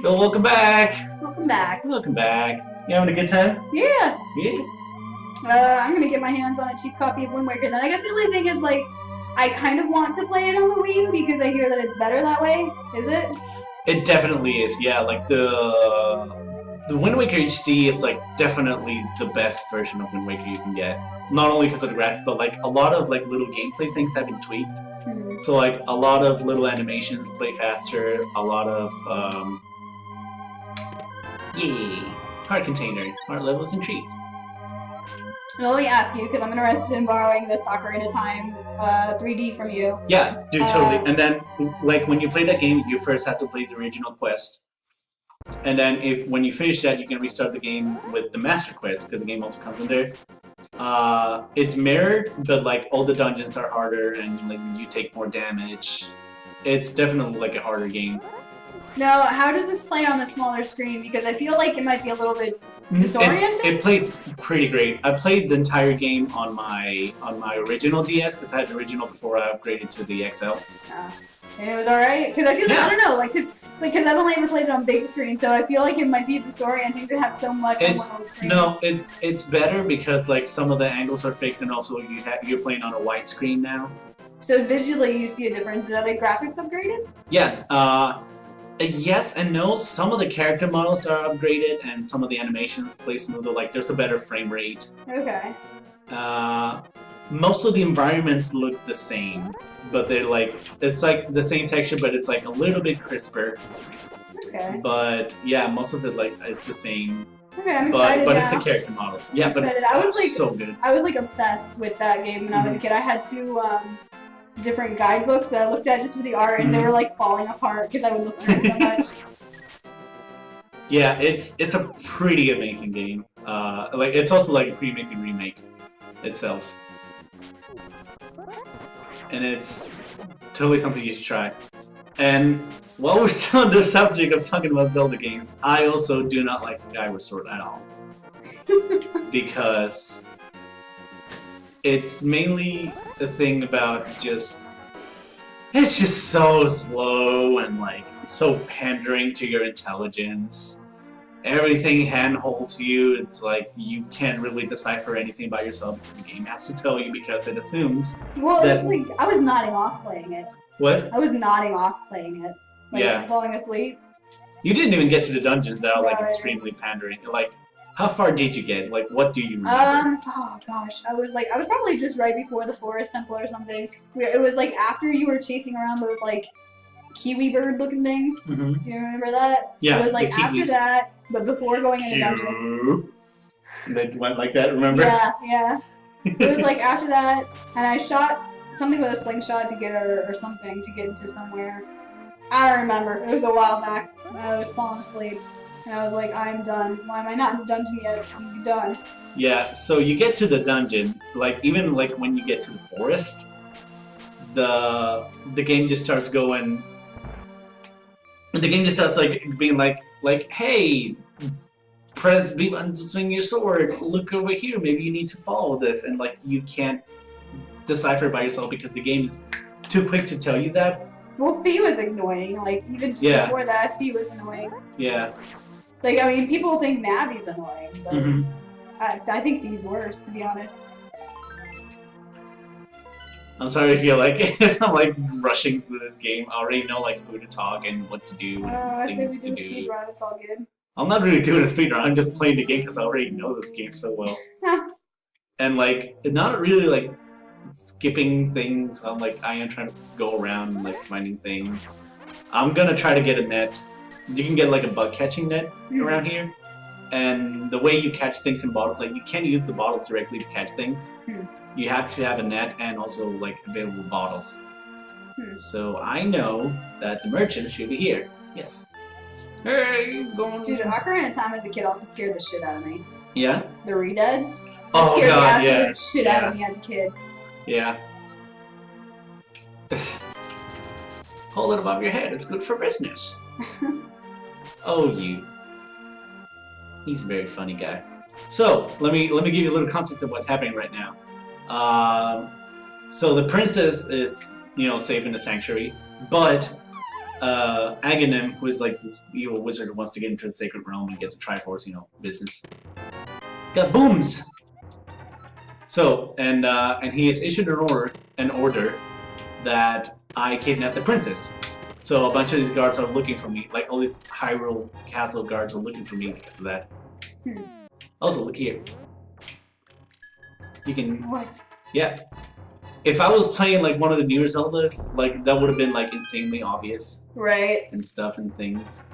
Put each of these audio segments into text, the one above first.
Yo, welcome back. Welcome back. Welcome back. You having a good time? Yeah. Yeah. I'm gonna get my hands on a cheap copy of Wind Waker. Then I guess the only thing is like, I kind of want to play it on the Wii U because I hear that it's better that way. Is it? It definitely is. Yeah, like the Wind Waker HD is like definitely the best version of Wind Waker you can get. Not only because of the graphics, but like a lot of like little gameplay things have been tweaked. Mm-hmm. So like a lot of little animations play faster. A lot of heart container, heart levels increased. I'll only ask you because I'm interested in borrowing the Ocarina of Time 3D from you. Yeah, dude, totally. And then, like, when you play that game, you first have to play the original quest. And then, when you finish that, you can restart the game with the Master Quest, because the game also comes in there. It's mirrored, but, like, all the dungeons are harder, and, like, you take more damage. It's definitely, like, a harder game. Now, how does this play on a smaller screen? Because I feel like it might be a little bit disorienting. It plays pretty great. I played the entire game on my original DS because I had the original before I upgraded to the XL. And it was alright? Because I feel like, I don't know, like, because I've only ever played it on big screen, so I feel like it might be disorienting to have so much on one little screen. No, it's better because, like, some of the angles are fixed and also you're playing on a wide screen now. So visually you see a difference. Are the graphics upgraded? Yeah, yes and no. Some of the character models are upgraded, and some of the animations play smoother. Like, there's a better frame rate. Okay. Most of the environments look the same, but they're like it's like the same texture, but it's like a little bit crisper. Okay. But yeah, most of it like it's the same. Okay, I'm excited But now. it's the character models. Yeah, but it's I was like, so good. I was like obsessed with that game when I was a kid. I had two different guidebooks that I looked at just for the art, and they were like falling apart because I would look through it so much. Yeah, it's a pretty amazing game. Like it's also like a pretty amazing remake itself, and it's totally something you should try. And while we're still on the subject of talking about Zelda games, I also do not like Skyward Sword at all because it's mainly a thing about it's just so slow and like so pandering to your intelligence. Everything handholds you. It's like you can't really decipher anything by yourself because the game has to tell you because it assumes. Well, it was like I was nodding off playing it. What? I was nodding off playing it. Like, yeah. Falling asleep. You didn't even get to the dungeons that are like extremely pandering. Like, how far did you get? Like, what do you remember? Oh gosh, I was probably just right before the forest temple or something. It was like after you were chasing around those like kiwi bird looking things. Mm-hmm. Do you remember that? Yeah. It was like after that, but before going in the dungeon. They went like that, remember? Yeah. It was like after that, and I shot something with a slingshot to get her or something to get into somewhere. I don't remember. It was a while back. I was falling asleep. And I was like, I'm done. Why am I not in the dungeon yet? I'm done. Yeah, so you get to the dungeon, like even like when you get to the forest, the game just starts going. The game just starts like being like, hey, press B button to swing your sword. Look over here. Maybe you need to follow this, and like you can't decipher it by yourself because the game is too quick to tell you that. Well, Fee was annoying. Like even just before that, Fee was annoying. Yeah. Like, I mean, people think Navi's annoying, but I think Fee's worse, to be honest. I'm sorry if you're like, if I'm like rushing through this game. I already know like who to talk and what to do. I say we do a speedrun, it's all good. I'm not really doing a speedrun, I'm just playing the game because I already know this game so well. And like, not really like skipping things. I am trying to go around and like finding things. I'm gonna try to get a net. You can get like a bug catching net around here, and the way you catch things in bottles, like you can't use the bottles directly to catch things. You have to have a net and also like available bottles. So I know that the merchant should be here. Yes. Hey, going. Dude, Ocarina of Time as a kid also scared the shit out of me. Yeah. The Redeads. Oh scared god, the absolute shit out of me as a kid. Yeah. Hold it above your head. It's good for business. Oh, you. He's a very funny guy. So let me give you a little context of what's happening right now. So the princess is safe in the sanctuary, but Aghanim, who is like this evil wizard who wants to get into the Sacred Realm and get the Triforce, business. Got booms! So, and he has issued an order that I kidnap the princess. So a bunch of these guards are looking for me. Like, all these Hyrule Castle guards are looking for me because of that. Also, look here. You can... What? Yeah. If I was playing, like, one of the newer Zeldas, like, that would have been, like, insanely obvious. Right. And stuff and things.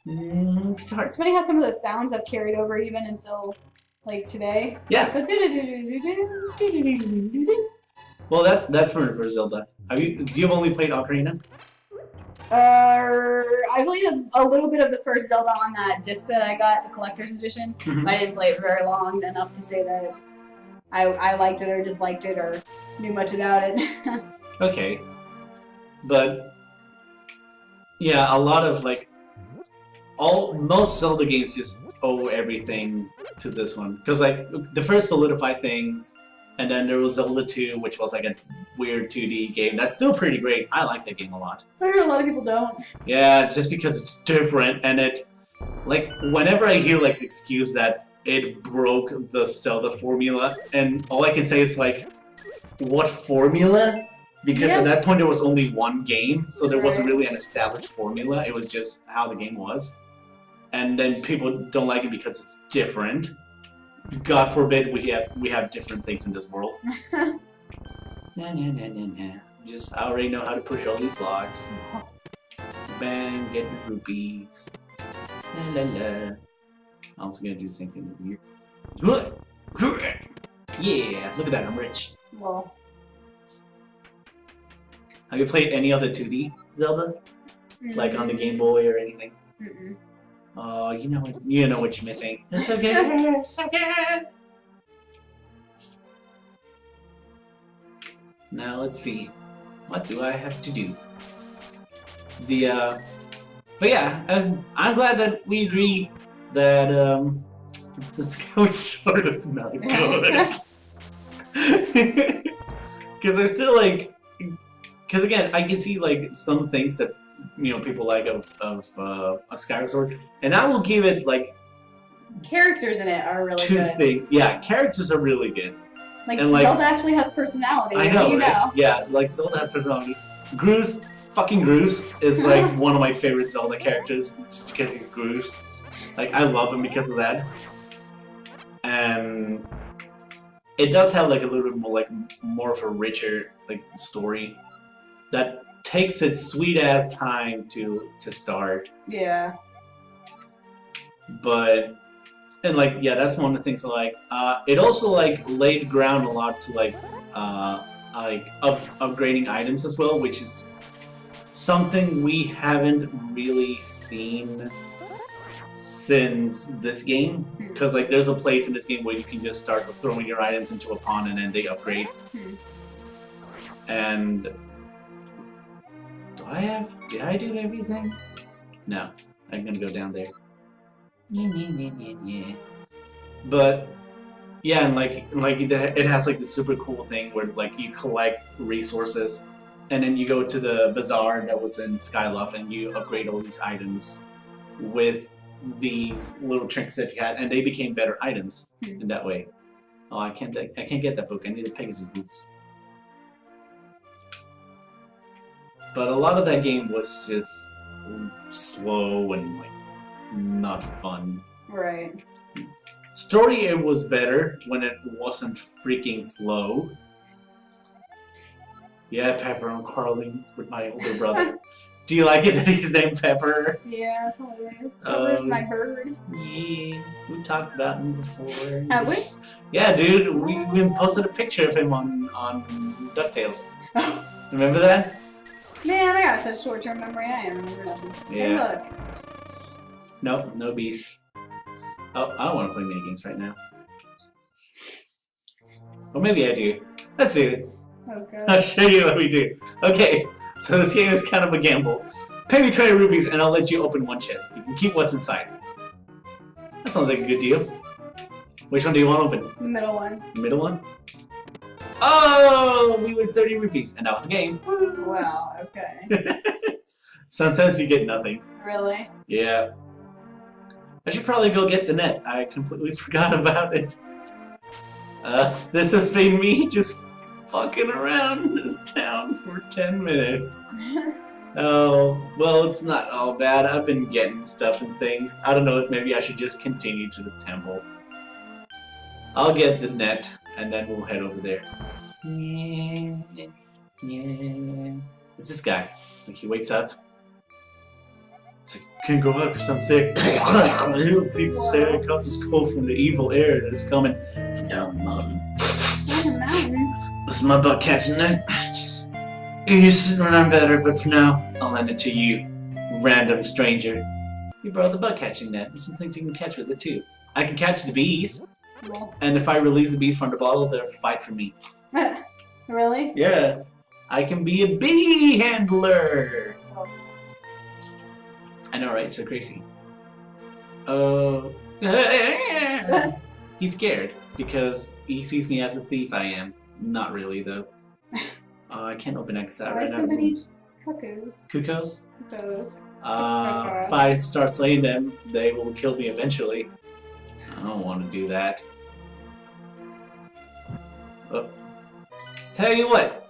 Piece of heart. It's funny how some of those sounds have carried over even until, like, today. Yeah. Like, Well, that's for Zelda. Do you have only played Ocarina? I played a little bit of the first Zelda on that disc that I got, the collector's edition. But I didn't play it very long enough to say that I liked it or disliked it or knew much about it. Okay. But yeah, a lot of like most Zelda games just owe everything to this one. Because like the first solidified things, and then there was Zelda 2, which was like a weird 2D game. That's still pretty great. I like that game a lot. I heard a lot of people don't. Yeah, just because it's different, and it, like, whenever I hear like the excuse that it broke the Zelda formula, and all I can say is like, what formula? Because at that point there was only one game, so there wasn't really an established formula. It was just how the game was. And then people don't like it because it's different. God forbid we have different things in this world. Nah. Just I already know how to push all these blocks. Bang, get the rupees. La la la. I'm also gonna do the same thing with you. Yeah, look at that, I'm rich. Well. Have you played any other 2D Zeldas? Like on the Game Boy or anything? Oh, you know what you're missing. It's so good. It's so good. Now let's see. What do I have to do? But yeah, I'm glad that we agree that this Skyward Sword is not good. Because I still like. Because again, I can see like some things that people like of Skyward Sword, and I will give it like characters in it are really two good. things. Yeah, characters are really good. Like, and, like Zelda actually has personality. I know, you right? know. Yeah, like Zelda has personality. Fucking Groose is like one of my favorite Zelda characters, just because he's Groose. Like I love him because of that. And it does have like a little bit more of a richer like story that takes its sweet ass time to start. Yeah. But that's one of the things I like. It also like laid ground a lot to upgrading items as well, which is something we haven't really seen since this game. Because like there's a place in this game where you can just start throwing your items into a pond and then they upgrade. And did I do everything? No. I'm gonna go down there. Yeah. But yeah, and it has like this super cool thing where like you collect resources and then you go to the bazaar that was in Skyloft and you upgrade all these items with these little trinkets that you had, and they became better items in that way. Oh, I can't get that book. I need the Pegasus boots. But a lot of that game was just slow and like not fun. Right. Story, it was better when it wasn't freaking slow. Yeah, Pepper, I'm quarreling with my older brother. Do you like it that he's named Pepper? Yeah, that's hilarious. Pepper's my bird. Yeah, we talked about him before. Have we? Yeah, dude, we posted a picture of him on DuckTales. Remember that? Man, I got such short-term memory. I don't remember nothing. Yeah. Hey, look. Nope, no beast. Oh, I don't want to play minigames right now. Or maybe I do. Let's do it. Oh, God. I'll show you what we do. Okay, so this game is kind of a gamble. Pay me 20 rupees and I'll let you open one chest. You can keep what's inside. That sounds like a good deal. Which one do you want to open? The middle one. The middle one? Oh, we win 30 rupees, and that was a game. Wow, okay. Sometimes you get nothing. Really? Yeah. I should probably go get the net. I completely forgot about it. This has been me just fucking around this town for 10 minutes. Oh, well, it's not all bad. I've been getting stuff and things. I don't know if maybe I should just continue to the temple. I'll get the net, and then we'll head over there. Yeah. It's this guy. Like, he wakes up. It's like, can't go out because I'm sick. I hear people say I caught this cold from the evil air that's coming from down the mountain. Down the mountain? This is my butt catching net. You use it when I'm better, but for now, I'll lend it to you, random stranger. You borrowed the butt catching net. There's some things you can catch with it too. I can catch the bees, and if I release the bees from the bottle, they'll fight for me. Really? Yeah, I can be a bee handler. Oh. I know, right? So crazy. He's scared because he sees me as a thief. I am not really though. I can't open that because I ran out of rooms. Cuckoos. Cuckoos? Cuckoos. If I start slaying them, they will kill me eventually. I don't want to do that. Oh. Tell you what,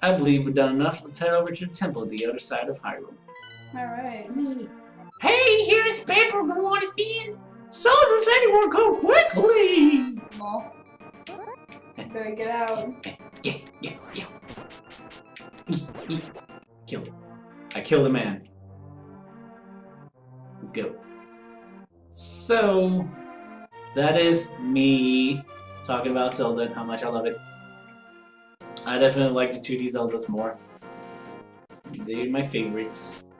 I believe we've done enough. Let's head over to the temple on the other side of Hyrule. Alright. Hey, here's paper who wanted me in. So does anyone come quickly? Well, better get out. Yeah. Kill it. I killed the man. Let's go. So, that is me talking about Zelda and how much I love it. I definitely like the 2D Zeldas more. They're my favorites.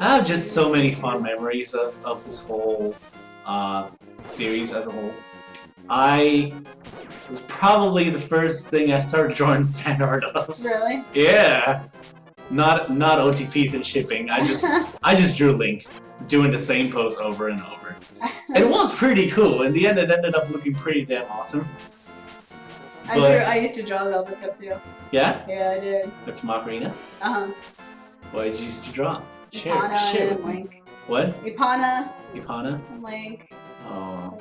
I have just so many fond memories of this whole series as a whole. It was probably the first thing I started drawing fan art of. Really? Yeah. Not OTPs and shipping. I just drew Link, doing the same pose over and over. It was pretty cool. In the end, it ended up looking pretty damn awesome. I used to draw Zelda stuff too. Yeah? Yeah, I did. From Ocarina? Uh-huh. What did you used to draw? Epona Share and Link. What? Epona And Link. Oh,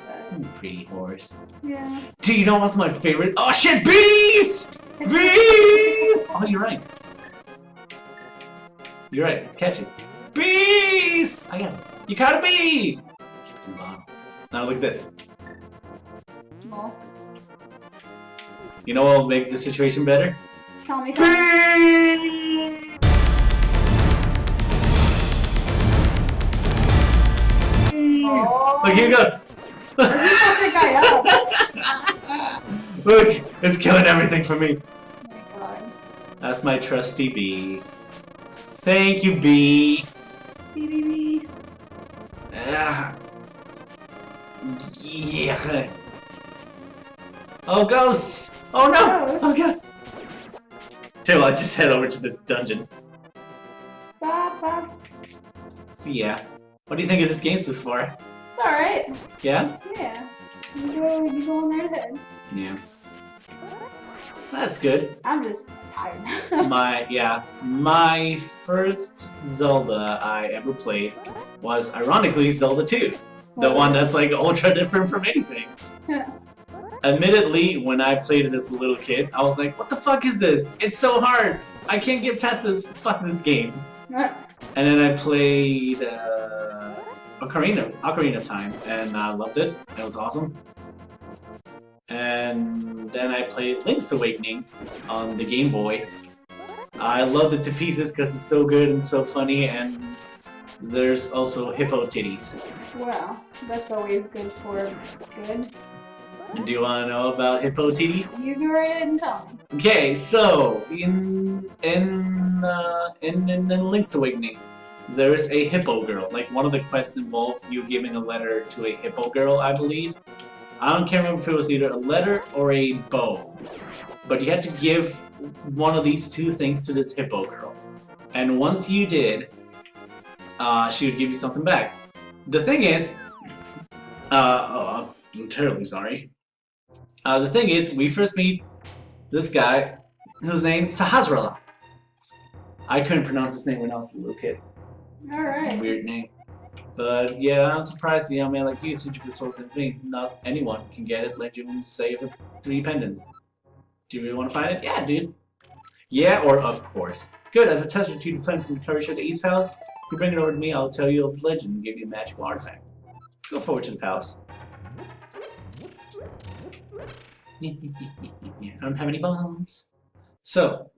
pretty horse. Yeah. Do you know what's my favorite? Oh shit, bees! Bees! Oh, you're right. You're right, let's catch it. Bees! I got it. You caught a bee! Keep it in the bottle. Now look at this. Well, You know what'll make the situation better? tell me. Bees! Oh. Look, here it goes. You fucked that guy up. Look, it's killing everything for me. Oh my god. That's my trusty bee. Thank you, bee. Bee. Yeah. Yeah. Oh, ghosts! Oh no! Ghosts? Oh god! Okay, well, let's just head over to the dungeon. Bop. So yeah. What do you think of this game so far? It's alright. Yeah? Yeah. You go on right ahead. Yeah. That's good. I'm just tired. My first Zelda I ever played was ironically Zelda 2. The one that's like ultra different from anything. Admittedly, when I played it as a little kid, I was like, what the fuck is this? It's so hard! I can't get past this game. And then I played Ocarina of Time, and I loved it. It was awesome. And then I played Link's Awakening on the Game Boy. I loved it to pieces because it's so good and so funny, and there's also hippo titties. Well, that's always good for good. And do you want to know about hippo titties? You go right ahead and tell me. Okay, so in Link's Awakening, there's a hippo girl. Like, one of the quests involves you giving a letter to a hippo girl, I believe. Can't remember if it was either a letter or a bow. But you had to give one of these two things to this hippo girl. And once you did, she would give you something back. The thing is, I'm terribly sorry. The thing is, we first meet this guy whose name's Sahasrara. I couldn't pronounce his name when I was a little kid. Alright. Weird name. But yeah, I'm surprised a young man like you searching for the soul of the thing. Not anyone can get it. Legend say for 3 pendants. Do you really want to find it? Yeah, dude. Yeah, or of course. Good. As a test to the plan from the courage of the East Palace, you bring it over to me. I'll tell you of the legend and give you a magical artifact. Go forward to the palace. I don't have any bombs. So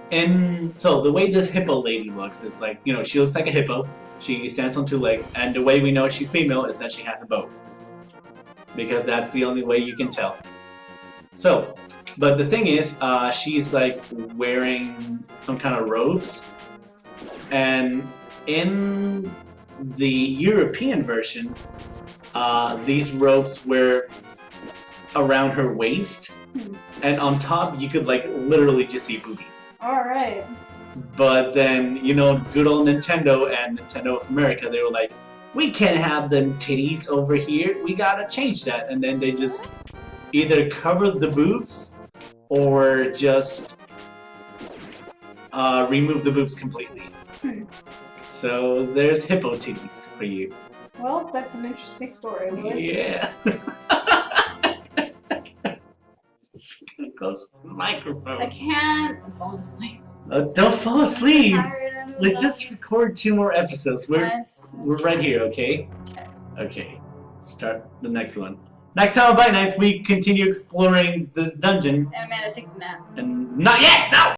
the way this hippo lady looks is like, you know, she looks like a hippo. She stands on 2 legs, and the way we know she's female is that she has a bow. Because that's the only way you can tell. So, but the thing is, she's like wearing some kind of robes. And in the European version, these robes were around her waist. And on top, you could like literally just see boobies. Alright. But then, you know, good old Nintendo and Nintendo of America, they were like, we can't have them titties over here. We gotta change that. And then they just either covered the boobs or just remove the boobs completely. So there's hippo titties for you. Well, that's an interesting story, Lewis. Yeah. It's gonna close to the microphone. I can't. I'm falling asleep. Don't fall asleep. I'm Let's just record 2 more episodes. We're right here, okay? Okay. Okay. Start the next one. Next time on Byte Nights, we continue exploring this dungeon. And Amanda takes a nap. And not yet! No!